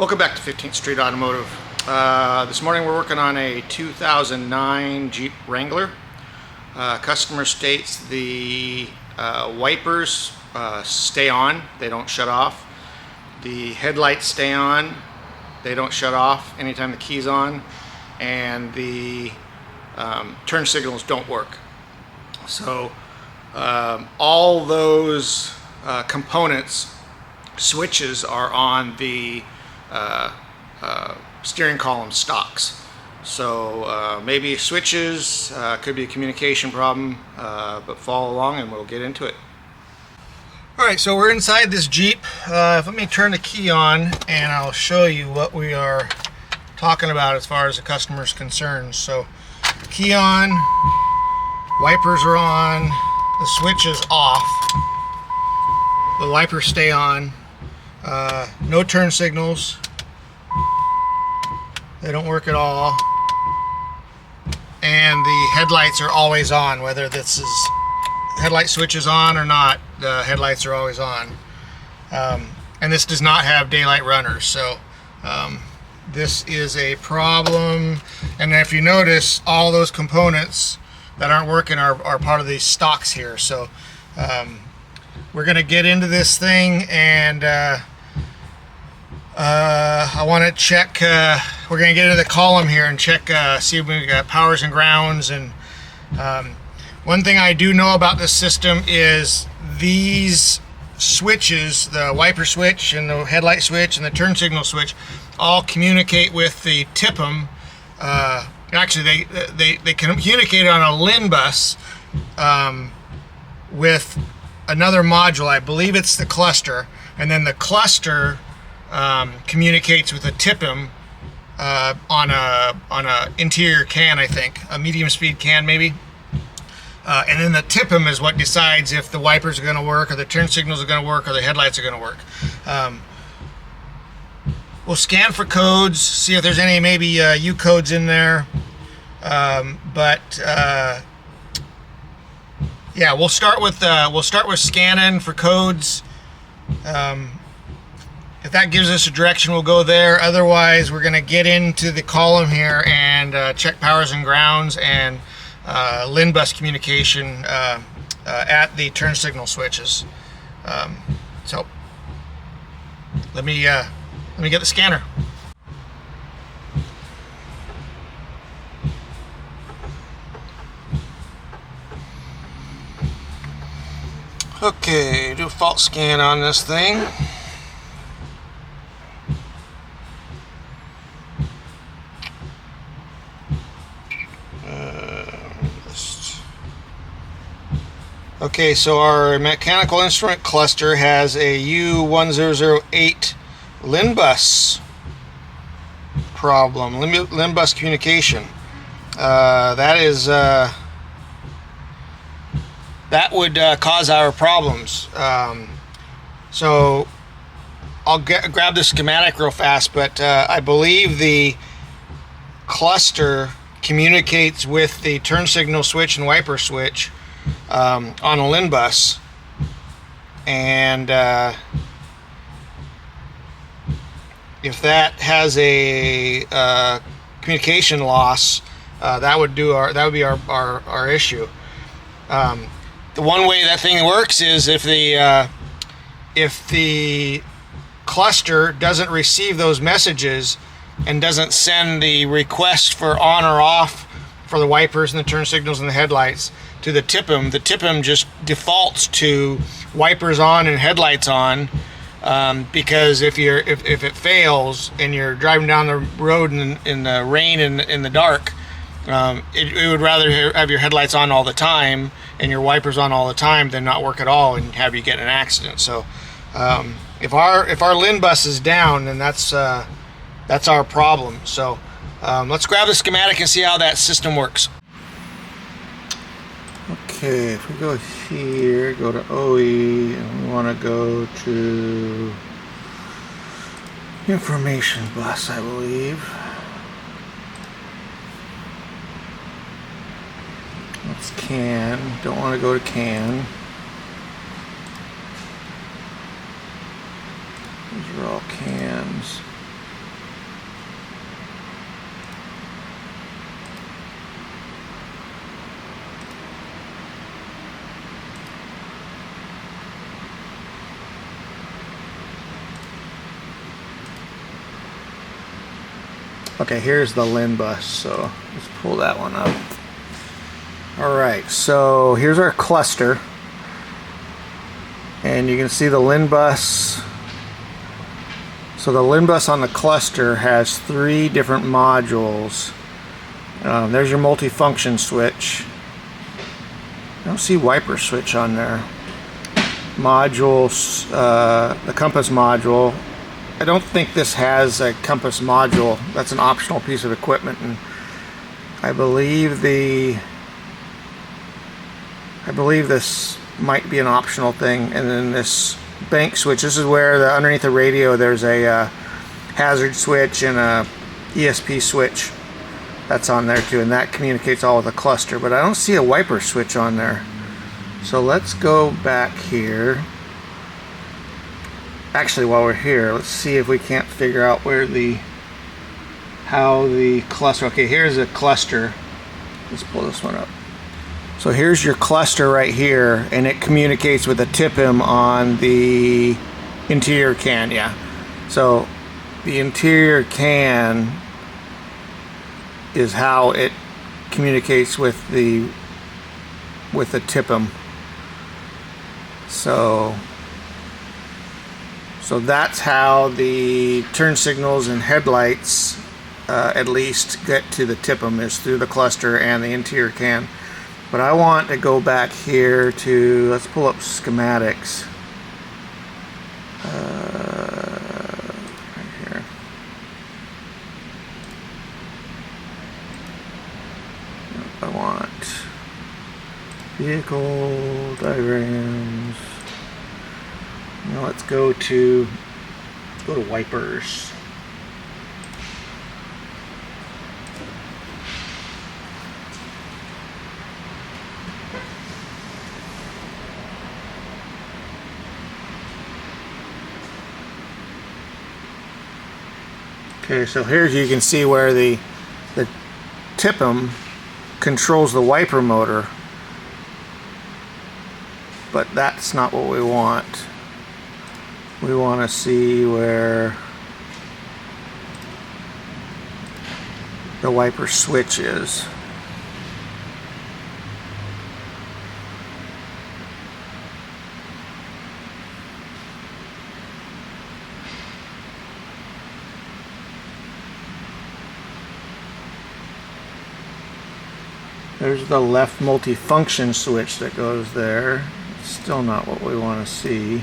Welcome back to 15th Street Automotive. This morning we're working on a 2009 Jeep Wrangler. Customer states the wipers stay on, they don't shut off. The headlights stay on, they don't shut off anytime the key's on. And the turn signals don't work. So all those components, switches, are on the steering column stocks. So maybe switches, could be a communication problem, but follow along and we'll get into it. Alright, so we're inside this Jeep. Let me turn the key on and I'll show you what we are talking about as far as the customer's concerned. So key on, wipers are on, the switch is off, the wipers stay on, no turn signals, they don't work at all, and the headlights are always on. Whether this is headlight switch is on or not, the headlights are always on. And this does not have daylight runners, so this is a problem. And if you notice, all those components that aren't working are part of these stocks here. So we're going to get into this thing, and I want to check, we're going to get into the column here and check, see if we've got powers and grounds. And one thing I do know about this system is these switches, the wiper switch and the headlight switch and the turn signal switch, all communicate with the TIPM. Actually, they communicate on a LIN bus with another module. I believe it's the cluster, and then the cluster communicates with a TIPM on a interior can, I think, a medium speed can maybe. And then the TIPM is what decides if the wipers are going to work, or the turn signals are going to work, or the headlights are going to work. We'll scan for codes, see if there's any maybe U codes in there. Yeah, we'll start with scanning for codes. If that gives us a direction, we'll go there. Otherwise, we're going to get into the column here and check powers and grounds and LIN Bus communication at the turn signal switches. So let me get the scanner. Okay, do a fault scan on this thing. Okay, so our mechanical instrument cluster has a U1008 LIN Bus problem, LIN Bus communication. That would cause our problems. So I'll grab the schematic real fast, but I believe the cluster communicates with the turn signal switch and wiper switch on a LIN bus, and if that has a communication loss, that would be our issue. The one way that thing works is if the cluster doesn't receive those messages and doesn't send the request for on or off for the wipers and the turn signals and the headlights to the TIPM just defaults to wipers on and headlights on, because if it fails and you're driving down the road in the rain and in the dark, it would rather have your headlights on all the time and your wipers on all the time than not work at all and have you get in an accident. So if our LIN bus is down, then that's our problem. So let's grab the schematic and see how that system works. Okay, if we go here, go to OE, and we want to go to information bus, I believe. Let's CAN, don't want to go to CAN. These are all cans. Okay, here's the LIN bus, so let's pull that one up. Alright, so here's our cluster. And you can see the LIN bus. So the LIN bus on the cluster has 3 different modules. There's your multifunction switch. I don't see wiper switch on there. Modules, the compass module. I don't think this has a compass module. That's an optional piece of equipment, and I believe this might be an optional thing. And then this bank switch, this is where underneath the radio there's a hazard switch and a ESP switch. That's on there too, and that communicates all with the cluster, but I don't see a wiper switch on there. So let's go back here. Actually, while we're here, let's see if we can't figure out how the cluster, okay, here's a cluster. Let's pull this one up. So here's your cluster right here, and it communicates with the TIPM on the interior CAN, yeah. So the interior CAN is how it communicates with the TIPM. So that's how the turn signals and headlights at least get to the TIPM, is through the cluster and the interior CAN. But I want to go back here to, let's pull up schematics. Right here. I want vehicle diagrams. Now let's go to wipers. Okay, so here you can see where the TIPM controls the wiper motor, but that's not what we want. We want to see where the wiper switch is. There's the left multifunction switch that goes there. It's still not what we want to see.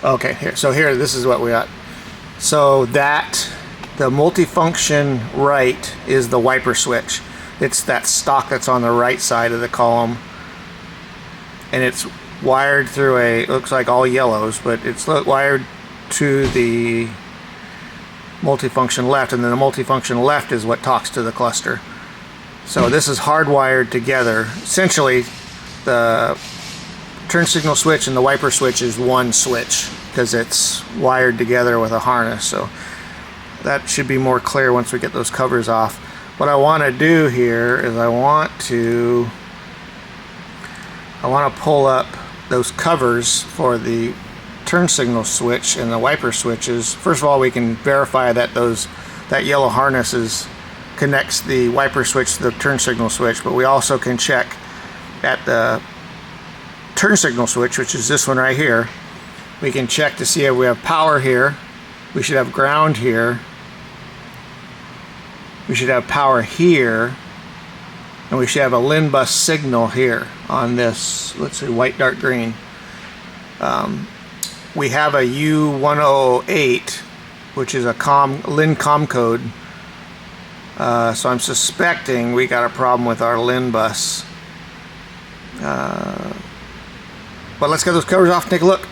Okay, here, this is what we got. So that, the multifunction right is the wiper switch. It's that stock that's on the right side of the column. And it's wired through it looks like all yellows, but it's wired to the multifunction left, and then the multifunction left is what talks to the cluster. So this is hardwired together. Essentially, the turn signal switch and the wiper switch is one switch because it's wired together with a harness. So that should be more clear once we get those covers off. What I want to do here is I want to pull up those covers for the turn signal switch and the wiper switches. First of all, we can verify that that yellow harness connects the wiper switch to the turn signal switch, but we also can check at the turn signal switch, which is this one right here. We can check to see if we have power here. We should have ground here. We should have power here. And we should have a LIN bus signal here on this, let's say white, dark, green. We have a U108, which is a LIN COM code. So I'm suspecting we got a problem with our LIN bus. But let's get those covers off and take a look.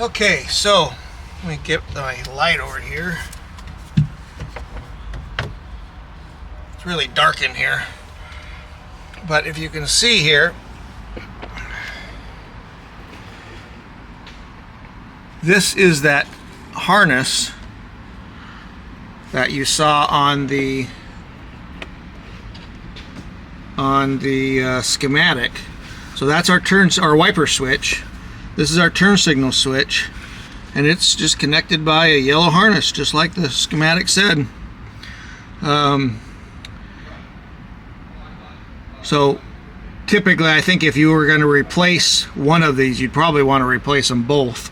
Okay, so let me get my light over here. It's really dark in here, but if you can see here, this is that harness that you saw on the schematic. So that's our wiper switch. This is our turn signal switch, and it's just connected by a yellow harness, just like the schematic said. So typically, I think if you were going to replace one of these, you'd probably want to replace them both.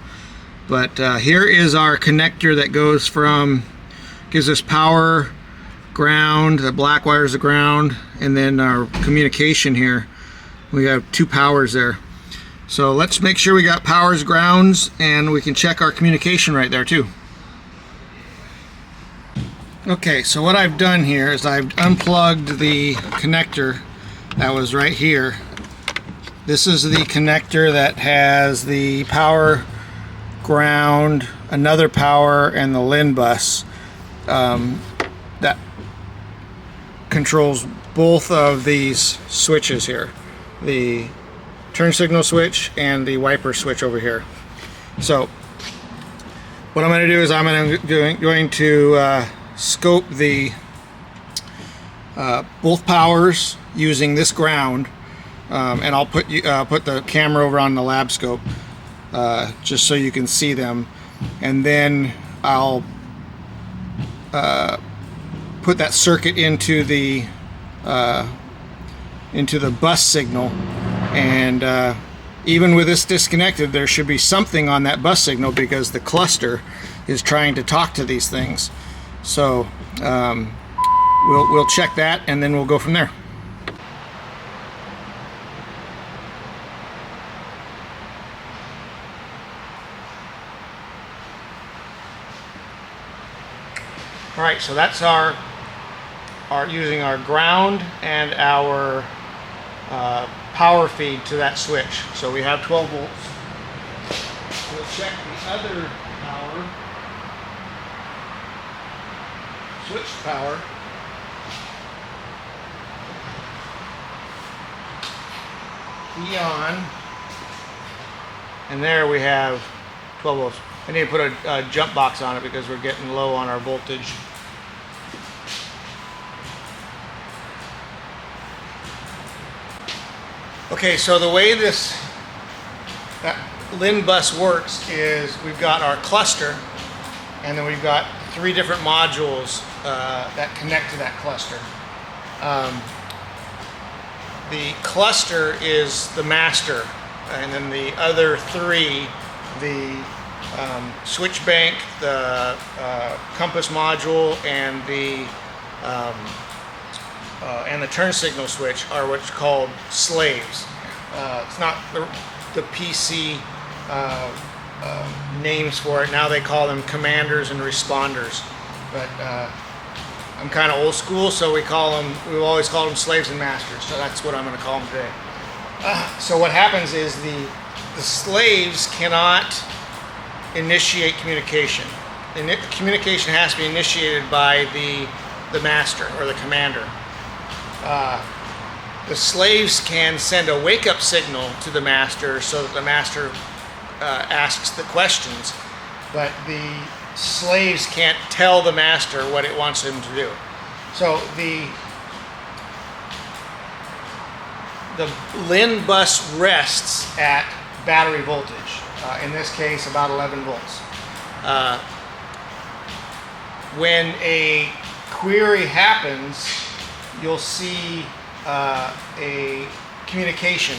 But here is our connector that goes from, gives us power, ground, the black wire is the ground, and then our communication here. We have two powers there. So let's make sure we got powers, grounds, and we can check our communication right there too. Okay, so what I've done here is I've unplugged the connector that was right here. This is the connector that has the power, ground, another power, and the LIN bus that controls both of these switches here, the turn signal switch and the wiper switch over here. So what I'm going to do is I'm going to scope the both powers using this ground, and I'll put the camera over on the lab scope just so you can see them, and then I'll put that circuit into the bus signal, and even with this disconnected, there should be something on that bus signal because the cluster is trying to talk to these things. So we'll check that, and then we'll go from there. All right, so that's our using our ground and our power feed to that switch. So we have 12 volts. We'll check the other power, switch power. Key on, and there we have 12 volts. I need to put a jump box on it because we're getting low on our voltage. Okay, so the way that LIN bus works is we've got our cluster, and then we've got 3 different modules that connect to that cluster. The cluster is the master, and then the other 3, the switch bank, the compass module, and the turn signal switch are what's called slaves. It's not the PC names for it. Now they call them commanders and responders. But I'm kind of old school, so we've always called them slaves and masters. So that's what I'm going to call them today. So what happens is the slaves cannot initiate communication. Communication has to be initiated by the master or the commander. The slaves can send a wake-up signal to the master so that the master asks the questions, but the slaves can't tell the master what it wants him to do. So the LIN bus rests at battery voltage, in this case about 11 volts. When a query happens, you'll see a communication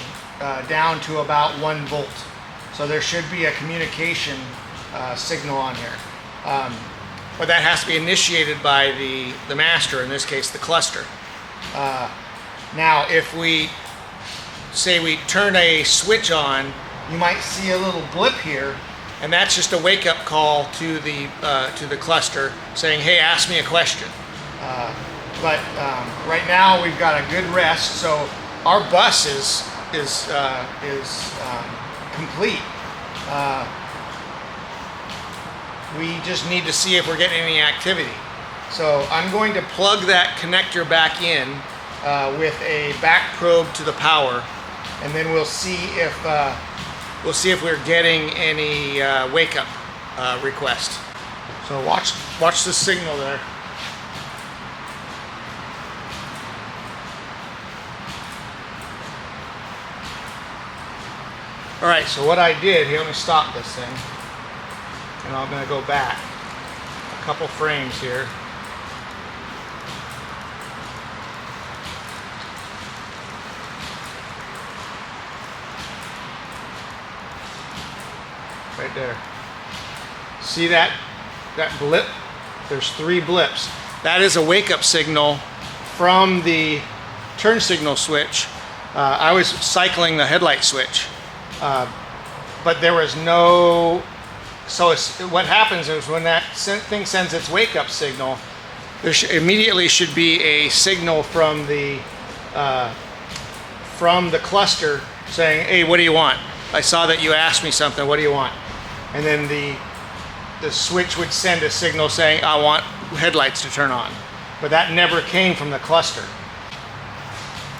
down to about 1 volt. So there should be a communication signal on here. But that has to be initiated by the master, in this case the cluster. Now if we say we turn a switch on, you might see a little blip here, and that's just a wake-up call to the cluster saying, hey, ask me a question. But right now we've got a good rest, so our bus is complete. We just need to see if we're getting any activity. So I'm going to plug that connector back in with a back probe to the power, and then we'll see if we're getting any wake up request. So watch the signal there. All right, so what I did here, let me stop this thing, and I'm going to go back a couple frames here. Right there. See that blip? There's 3 blips. That is a wake-up signal from the turn signal switch. I was cycling the headlight switch. But there was no, so what happens is when that thing sends its wake-up signal, there immediately should be a signal from the cluster saying, hey, what do you want? I saw that you asked me something, what do you want? And then the switch would send a signal saying, I want headlights to turn on. But that never came from the cluster.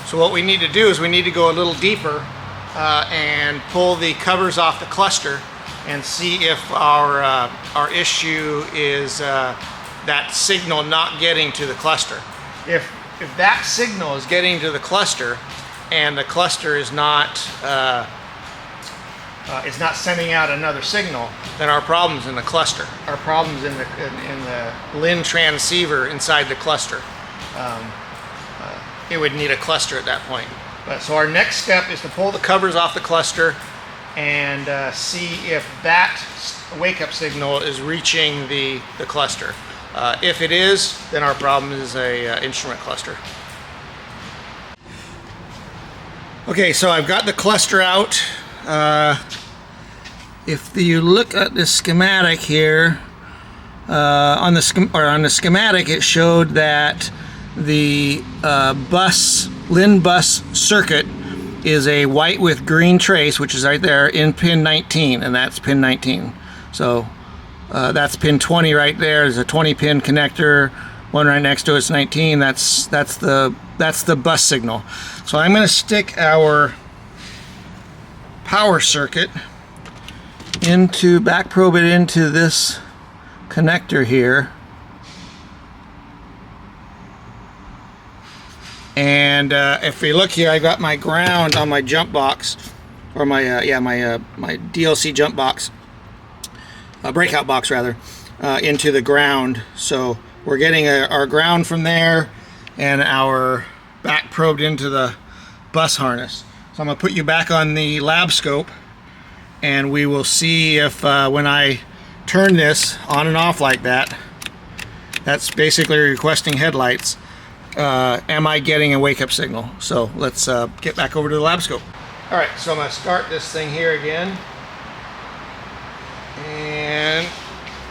So what we need to do is we need to go a little deeper and pull the covers off the cluster and see if our issue is that signal not getting to the cluster. If that signal is getting to the cluster and the cluster is not sending out another signal, then our problem's in the cluster. Our problem's in the LIN transceiver inside the cluster. It would need a cluster at that point. So our next step is to pull the covers off the cluster and see if that wake-up signal is reaching the cluster. If it is, then our problem is a instrument cluster. Okay, so I've got the cluster out. If you look at the schematic here, on the schematic, it showed that the LIN bus circuit is a white with green trace, which is right there in pin 19, and that's pin 19. So that's pin 20 right there. There's a 20 pin connector. One right next to it's 19. That's the bus signal. So I'm going to stick our power circuit back probe it into this connector here. And if we look here, I got my ground on my jump box, or my my DLC jump box, breakout box rather, into the ground. So we're getting our ground from there, and our back probed into the bus harness. So I'm gonna put you back on the lab scope, and we will see if when I turn this on and off like that, that's basically requesting headlights. Am I getting a wake-up signal? So let's get back over to the lab scope. All right, so I'm going to start this thing here again, and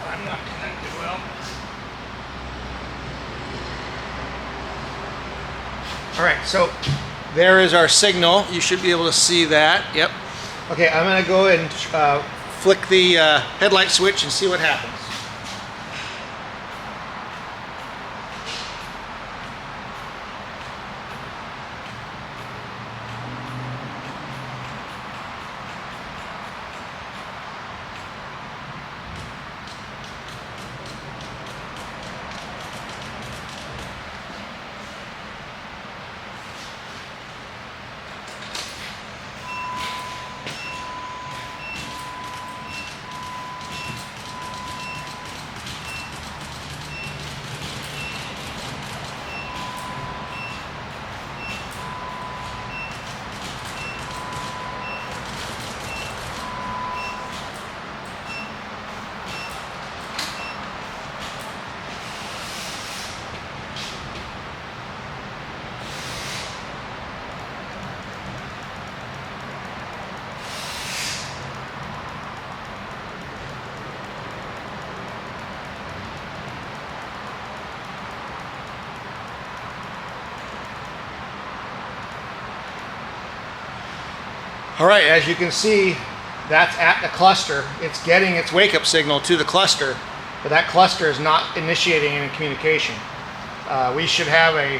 I'm not connected well. All right, so there is our signal. You should be able to see that. Yep. Okay, I'm going to go and flick the headlight switch and see what happens. All right, as you can see, that's at the cluster. It's getting its wake-up signal to the cluster, but that cluster is not initiating any communication. We should have a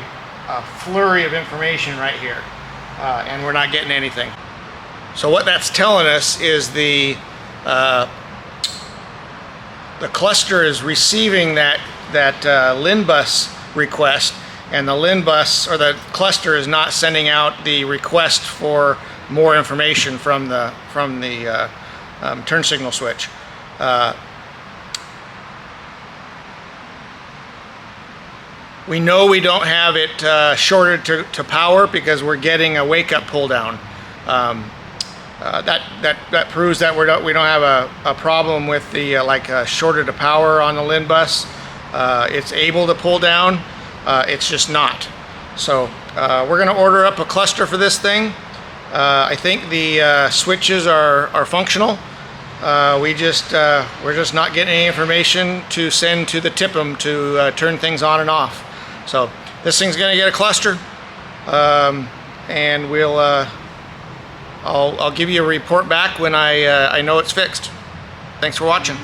flurry of information right here, and we're not getting anything. So what that's telling us is the cluster is receiving that LIN Bus request, and the LIN Bus or the cluster is not sending out the request for more information from the turn signal switch. We know we don't have it shorted to power because we're getting a wake-up pull down. That proves that we don't have a problem with the shorted to power on the LIN Bus. It's able to pull down, it's just not. So we're going to order up a cluster for this thing. I think the switches are functional. We're just not getting any information to send to the TIPM to turn things on and off. So this thing's going to get a cluster, and I'll give you a report back when I know it's fixed. Thanks for watching.